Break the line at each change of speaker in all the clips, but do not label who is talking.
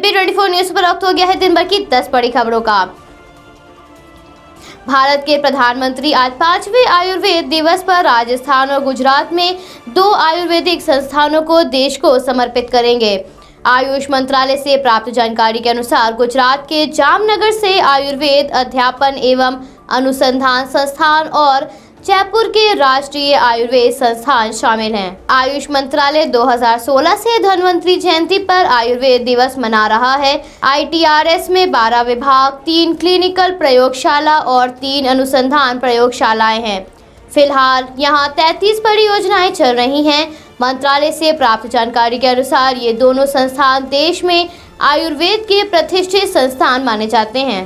ABP 24 news पर वक्त हो गया है दिन भर की 10 बड़ी खबरों का। भारत के प्रधानमंत्री आज 5वें आयुर्वेद दिवस पर राजस्थान और गुजरात में 2 आयुर्वेदिक संस्थानों को देश को समर्पित करेंगे। आयुष मंत्रालय से प्राप्त जानकारी के अनुसार गुजरात के जामनगर से आयुर्वेद अध्यापन एवं अनुसंधान संस्थान और जयपुर के राष्ट्रीय आयुर्वेद संस्थान शामिल हैं। आयुष मंत्रालय 2016 से धन्वंतरी जयंती पर आयुर्वेद दिवस मना रहा है। ITRS में 12 विभाग, 3 क्लिनिकल प्रयोगशाला और 3 अनुसंधान प्रयोगशालाएं हैं। फिलहाल यहां 33 परियोजनाएं चल रही हैं। मंत्रालय से प्राप्त जानकारी के अनुसार ये दोनों संस्थान देश में आयुर्वेद के प्रतिष्ठित संस्थान माने जाते हैं।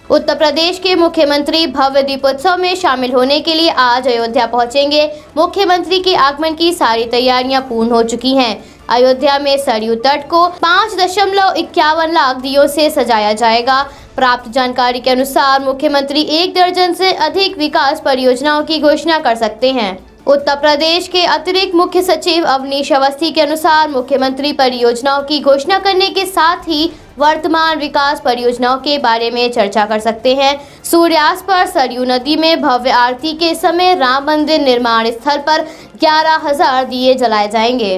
उत्तर प्रदेश के मुख्यमंत्री भव्य दीपोत्सव में शामिल होने के लिए आज अयोध्या पहुंचेंगे। मुख्यमंत्री के आगमन की सारी तैयारियां पूर्ण हो चुकी हैं। अयोध्या में सरयू तट को 5.51 लाख दियों से सजाया जाएगा। प्राप्त जानकारी के अनुसार मुख्यमंत्री 1 दर्जन से अधिक विकास परियोजनाओं की घोषणा कर सकते हैं। उत्तर प्रदेश के अतिरिक्त मुख्य सचिव अवनीश अवस्थी के अनुसार मुख्यमंत्री परियोजनाओं की घोषणा करने के साथ ही वर्तमान विकास परियोजनाओं के बारे में चर्चा कर सकते हैं। सूर्यास्त पर सरयू नदी में भव्य आरती के समय राम मंदिर निर्माण स्थल पर 11,000 दिए जलाए जाएंगे।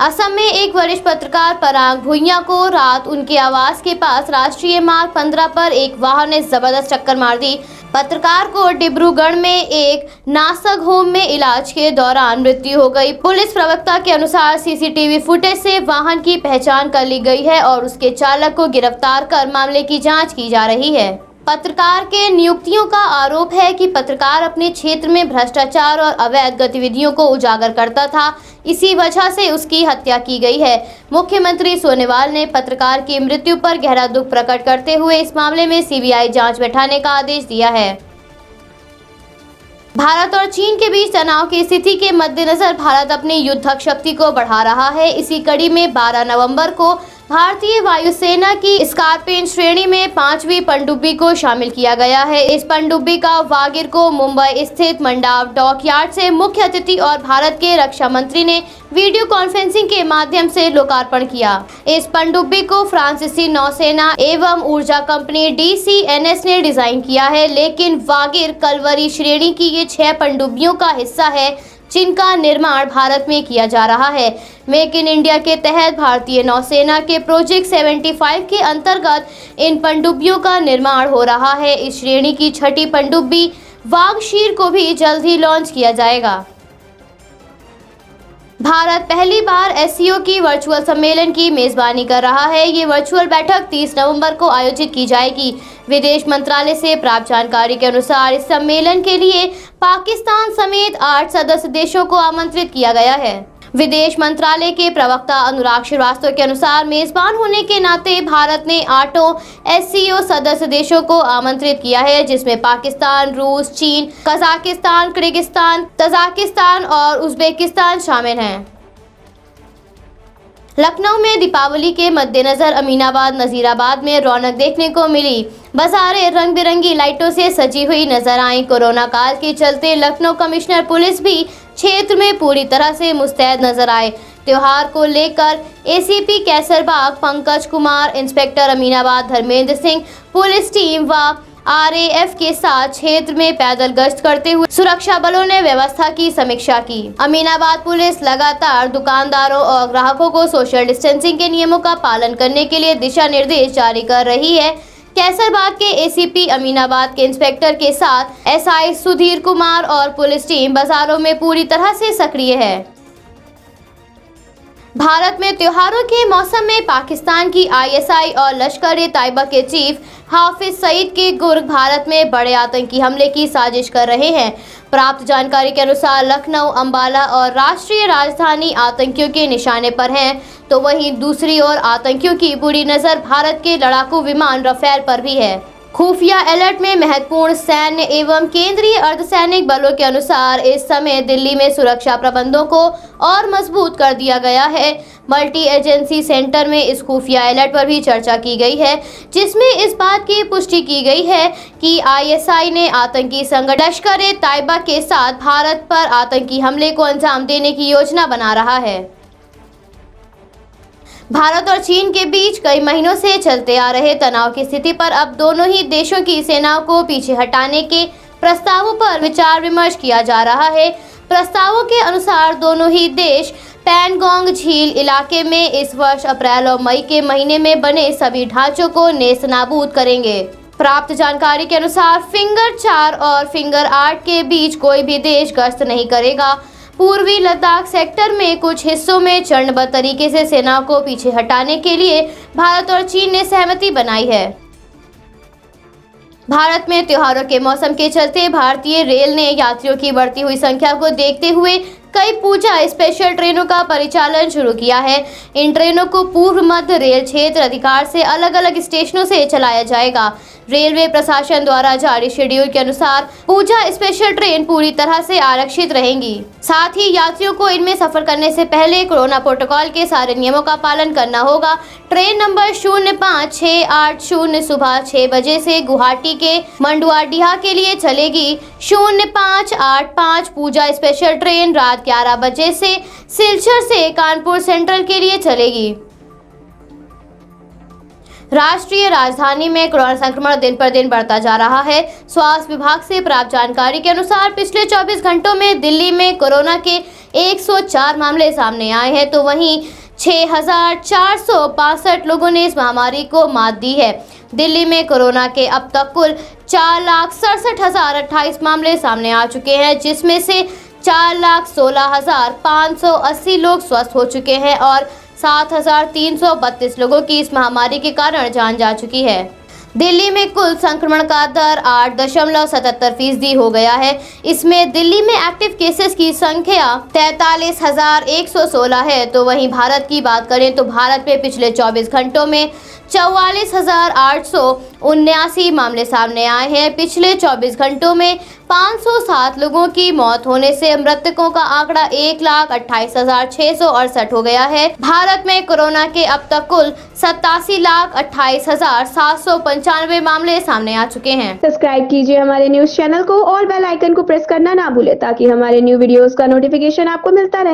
असम में एक वरिष्ठ पत्रकार पराग भुइयां को रात उनके आवास के पास राष्ट्रीय मार्ग 15 पर एक वाहन ने जबरदस्त टक्कर मार दी। पत्रकार को डिब्रूगढ़ में एक नासक होम में इलाज के दौरान मृत्यु हो गई। पुलिस प्रवक्ता के अनुसार सीसीटीवी फुटेज से वाहन की पहचान कर ली गई है और उसके चालक को गिरफ्तार कर मामले की जांच की जा रही है। पत्रकार के नियुक्तियों का आरोप है कि पत्रकार अपने क्षेत्र में भ्रष्टाचार और अवैध गतिविधियों को उजागर करता था। इसी वजह से उसकी हत्या की गई है। मुख्यमंत्री सोनोवाल ने पत्रकार की मृत्यु पर गहरा दुख प्रकट करते हुए इस मामले में सीबीआई जांच बैठाने का आदेश दिया है। भारत और चीन के बीच तनाव की स्थिति के मद्देनजर भारत अपनी युद्धक शक्ति को बढ़ा रहा है। इसी कड़ी में 12 नवंबर को भारतीय वायुसेना की स्कॉर्पियन श्रेणी में 5वीं पनडुब्बी को शामिल किया गया है। इस पनडुब्बी का वागिर को मुंबई स्थित मंडाव डॉकयार्ड से मुख्य अतिथि और भारत के रक्षा मंत्री ने वीडियो कॉन्फ्रेंसिंग के माध्यम से लोकार्पण किया। इस पनडुब्बी को फ्रांसीसी नौसेना एवं ऊर्जा कंपनी DCNS ने डिजाइन किया है, लेकिन वागिर कलवरी श्रेणी की ये 6 पनडुब्बियों का हिस्सा है जिनका निर्माण भारत में किया जा रहा है। मेक इन इंडिया के तहत भारतीय नौसेना के प्रोजेक्ट 75 के अंतर्गत इन पनडुब्बियों का निर्माण हो रहा है। इस श्रेणी की 6ठी पनडुब्बी वागशीर को भी जल्द ही लॉन्च किया जाएगा। भारत पहली बार SCO की वर्चुअल सम्मेलन की मेजबानी कर रहा है। ये वर्चुअल बैठक 30 नवंबर को आयोजित की जाएगी। विदेश मंत्रालय से प्राप्त जानकारी के अनुसार इस सम्मेलन के लिए पाकिस्तान समेत 8 सदस्य देशों को आमंत्रित किया गया है। विदेश मंत्रालय के प्रवक्ता अनुराग श्रीवास्तव के अनुसार मेजबान होने के नाते भारत ने 8 SCO सदस्य देशों को आमंत्रित किया है, जिसमें पाकिस्तान, रूस, चीन, कजाकिस्तान, किर्गिस्तान, तजाकिस्तान और उज्बेकिस्तान शामिल हैं। लखनऊ में दीपावली के मद्देनजर अमीनाबाद, नजीराबाद में रौनक देखने को मिली। बाजारें रंग बिरंगी लाइटों से सजी हुई नजर आईं। कोरोना काल के चलते लखनऊ कमिश्नर पुलिस भी क्षेत्र में पूरी तरह से मुस्तैद नजर आए। त्योहार को लेकर ACP Kaiserbagh Pankaj Kumar, inspector Aminabad Dharmendra Singh, police team व RAF के साथ क्षेत्र में पैदल गश्त करते हुए सुरक्षा बलों ने व्यवस्था की समीक्षा की। अमीनाबाद पुलिस लगातार दुकानदारों और ग्राहकों को सोशल डिस्टेंसिंग के नियमों का पालन करने के लिए दिशा निर्देश जारी कर रही है। कैसरबाग के ACP अमीनाबाद के इंस्पेक्टर के साथ SI सुधीर कुमार और पुलिस टीम बाजारों में पूरी तरह से सक्रिय है। भारत में त्योहारों के मौसम में पाकिस्तान की ISI और लश्कर-ए-तैयबा के चीफ हाफिज सईद के गुर्ग भारत में बड़े आतंकी हमले की साजिश कर रहे हैं। प्राप्त जानकारी के अनुसार लखनऊ, अंबाला और राष्ट्रीय राजधानी आतंकियों के निशाने पर हैं, तो वहीं दूसरी ओर आतंकियों की बुरी नज़र भारत के लड़ाकू विमान राफेल पर भी है। खुफिया अलर्ट में महत्वपूर्ण सैन्य एवं केंद्रीय अर्धसैनिक बलों के अनुसार इस समय दिल्ली में सुरक्षा प्रबंधों को और मजबूत कर दिया गया है। मल्टी एजेंसी सेंटर में इस खुफिया अलर्ट पर भी चर्चा की गई है, जिसमें इस बात की पुष्टि की गई है कि ISI ने आतंकी संगठन लश्कर-ए-तैयबा के साथ भारत पर आतंकी हमले को अंजाम देने की योजना बना रहा है। भारत और चीन के बीच कई महीनों से चलते आ रहे तनाव की स्थिति पर अब दोनों ही देशों की सेनाओं को पीछे हटाने के प्रस्तावों पर विचार विमर्श किया जा रहा है। प्रस्तावों के अनुसार दोनों ही देश पैंगोंग झील इलाके में इस वर्ष अप्रैल और मई के महीने में बने सभी ढांचों को नेस्तनाबूद करेंगे। प्राप्त जानकारी के अनुसार फिंगर 4 और फिंगर 8 के बीच कोई भी देश गश्त नहीं करेगा। पूर्वी लद्दाख सेक्टर में कुछ हिस्सों में चरणबद्ध तरीके से सेनाओं को पीछे हटाने के लिए भारत और चीन ने सहमति बनाई है। भारत में त्योहारों के मौसम के चलते भारतीय रेल ने यात्रियों की बढ़ती हुई संख्या को देखते हुए कई पूजा स्पेशल ट्रेनों का परिचालन शुरू किया है। इन ट्रेनों को पूर्व मध्य रेल क्षेत्र अधिकार से अलग अलग स्टेशनों से चलाया जाएगा। रेलवे प्रशासन द्वारा जारी शेड्यूल के अनुसार पूजा स्पेशल ट्रेन पूरी तरह से आरक्षित रहेंगी। साथ ही यात्रियों को इनमें सफर करने से पहले कोरोना प्रोटोकॉल के सारे नियमों का पालन करना होगा। ट्रेन नंबर 05680 सुबह 6 बजे से गुवाहाटी के मंडुआडीहा के लिए चलेगी। 0585 पूजा स्पेशल ट्रेन रात 11 बजे से सिलचर से कानपुर सेंट्रल के लिए चलेगी। राष्ट्रीय राजधानी में कोरोना संक्रमण दिन पर दिन बढ़ता जा रहा है। स्वास्थ्य विभाग से प्राप्त जानकारी के अनुसार पिछले 24 घंटों में दिल्ली में कोरोना के 104 मामले सामने आए हैं, तो वहीं 6,465 लोगों ने इस महामारी को मात दी है। दिल्ली में कोरोना के अब तक कुल 4,67,028 मामले सामने आ चुके हैं, जिसमें से 4,16,580 लोग स्वस्थ हो चुके हैं और 7,332 लोगों की इस महामारी के कारण जान जा चुकी है। दिल्ली में कुल संक्रमण का दर 8.77% हो गया है। इसमें दिल्ली में एक्टिव केसेस की संख्या 43,116 है। तो वहीं भारत की बात करें तो भारत में पिछले 24 घंटों में 44,879 मामले सामने आए हैं। पिछले 24 घंटों में 507 लोगों की मौत होने से मृतकों का आंकड़ा 1,28,668 हो गया है। भारत में कोरोना के अब तक कुल 87,28,795 मामले सामने आ चुके हैं।
सब्सक्राइब कीजिए हमारे न्यूज चैनल को और बेल आइकन को प्रेस करना ना भूले ताकि हमारे न्यू वीडियोस का नोटिफिकेशन आपको मिलता रहे।